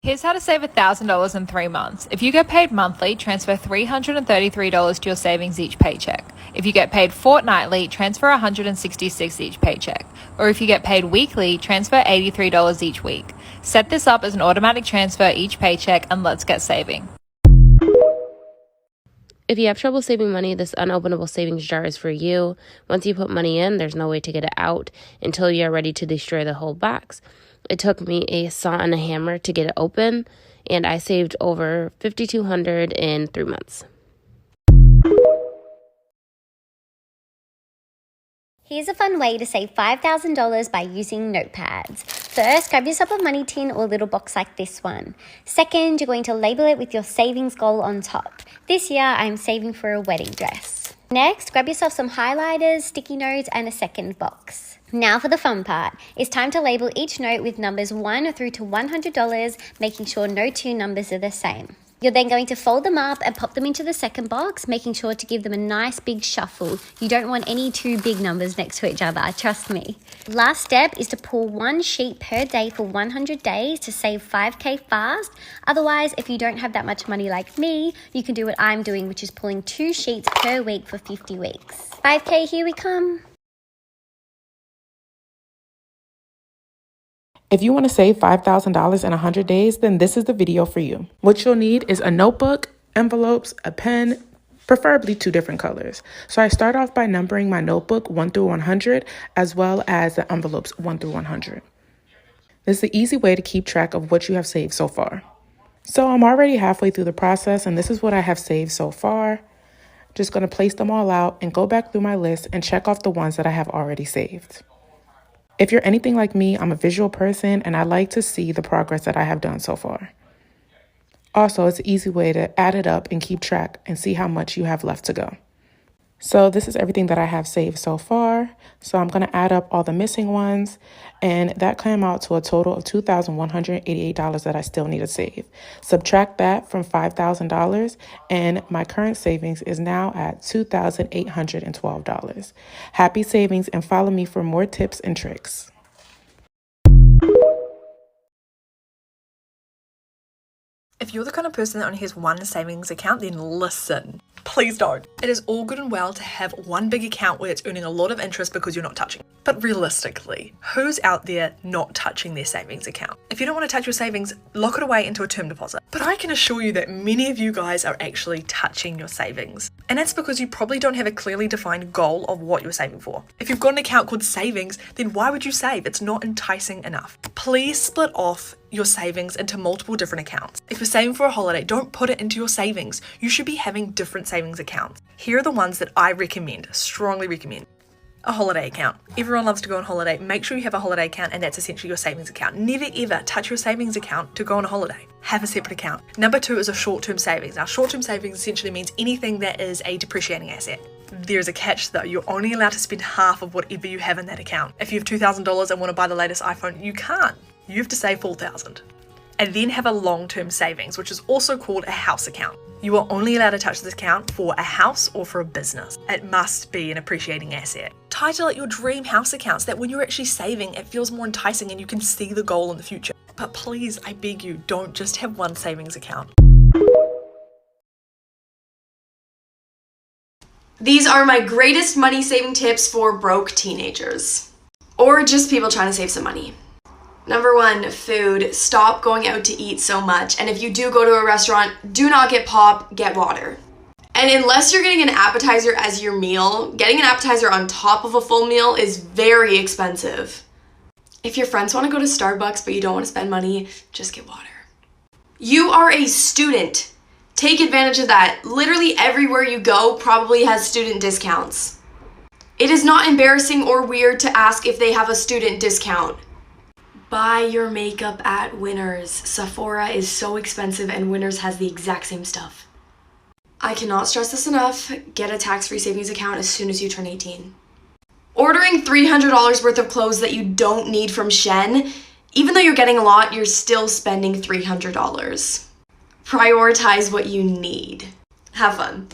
Here's how to save $1,000 in 3 months. If you get paid monthly, transfer $333 to your savings each paycheck. If you get paid fortnightly, transfer $166 each paycheck. Or if you get paid weekly, transfer $83 each week. Set this up as an automatic transfer each paycheck and let's get saving. If you have trouble saving money, this unopenable savings jar is for you. Once you put money in, there's no way to get it out until you're ready to destroy the whole box. It took me a saw and a hammer to get it open, and I saved over $5,200 in 3 months. Here's a fun way to save $5,000 by using notepads. First, grab yourself a money tin or little box like this one. Second, you're going to label it with your savings goal on top. This year, I'm saving for a wedding dress. Next, grab yourself some highlighters, sticky notes, and a second box. Now for the fun part. It's time to label each note with numbers 1 through to $100, making sure no two numbers are the same. You're then going to fold them up and pop them into the second box, making sure to give them a nice big shuffle. You don't want any two big numbers next to each other, trust me. Last step is to pull one sheet per day for 100 days to save $5,000 fast. Otherwise, if you don't have that much money like me, you can do what I'm doing, which is pulling 2 sheets per week for 50 weeks. $5,000, here we come. If you want to save $5,000 in 100 days, then this is the video for you. What you'll need is a notebook, envelopes, a pen, preferably 2 different colors. So I start off by numbering my notebook 1 through 100, as well as the envelopes 1 through 100. This is the easy way to keep track of what you have saved so far. So I'm already halfway through the process, and this is what I have saved so far. Just going to place them all out and go back through my list and check off the ones that I have already saved. If you're anything like me, I'm a visual person and I like to see the progress that I have done so far. Also, it's an easy way to add it up and keep track and see how much you have left to go. So this is everything that I have saved so far. So I'm going to add up all the missing ones, and that came out to a total of $2,188 that I still need to save. Subtract that from $5,000, and my current savings is now at $2,812. Happy savings, and follow me for more tips and tricks. If you're the kind of person that only has one savings account, then listen. Please don't. It is all good and well to have one big account where it's earning a lot of interest because you're not touching it. But realistically, who's out there not touching their savings account? If you don't want to touch your savings, lock it away into a term deposit. But I can assure you that many of you guys are actually touching your savings. And that's because you probably don't have a clearly defined goal of what you're saving for. If you've got an account called savings, then why would you save? It's not enticing enough. Please split off your savings into multiple different accounts. If you're saving for a holiday, don't put it into your savings. You should be having different savings accounts. Here are the ones that I recommend, strongly recommend. A holiday account. Everyone loves to go on holiday. Make sure you have a holiday account, and that's essentially your savings account. Never ever touch your savings account to go on a holiday. Have a separate account. Number 2 is a short-term savings. Now, short-term savings essentially means anything that is a depreciating asset. There's a catch though. You're only allowed to spend half of whatever you have in that account. If you have $2,000 and want to buy the latest iPhone, you can't. You have to save $4,000. And then have a long-term savings, which is also called a house account. You are only allowed to touch this account for a house or for a business. It must be an appreciating asset. Title it your dream house account so that when you're actually saving, it feels more enticing and you can see the goal in the future. But please, I beg you, don't just have one savings account. These are my greatest money saving tips for broke teenagers. Or just people trying to save some money. Number 1, food. Stop going out to eat so much. And if you do go to a restaurant, do not get pop, get water. And unless you're getting an appetizer as your meal, getting an appetizer on top of a full meal is very expensive. If your friends want to go to Starbucks but you don't want to spend money, just get water. You are a student. Take advantage of that. Literally everywhere you go probably has student discounts. It is not embarrassing or weird to ask if they have a student discount. Buy your makeup at Winners. Sephora is so expensive and Winners has the exact same stuff. I cannot stress this enough. Get a tax-free savings account as soon as you turn 18. Ordering $300 worth of clothes that you don't need from Shein, even though you're getting a lot, you're still spending $300. Prioritize what you need. Have fun.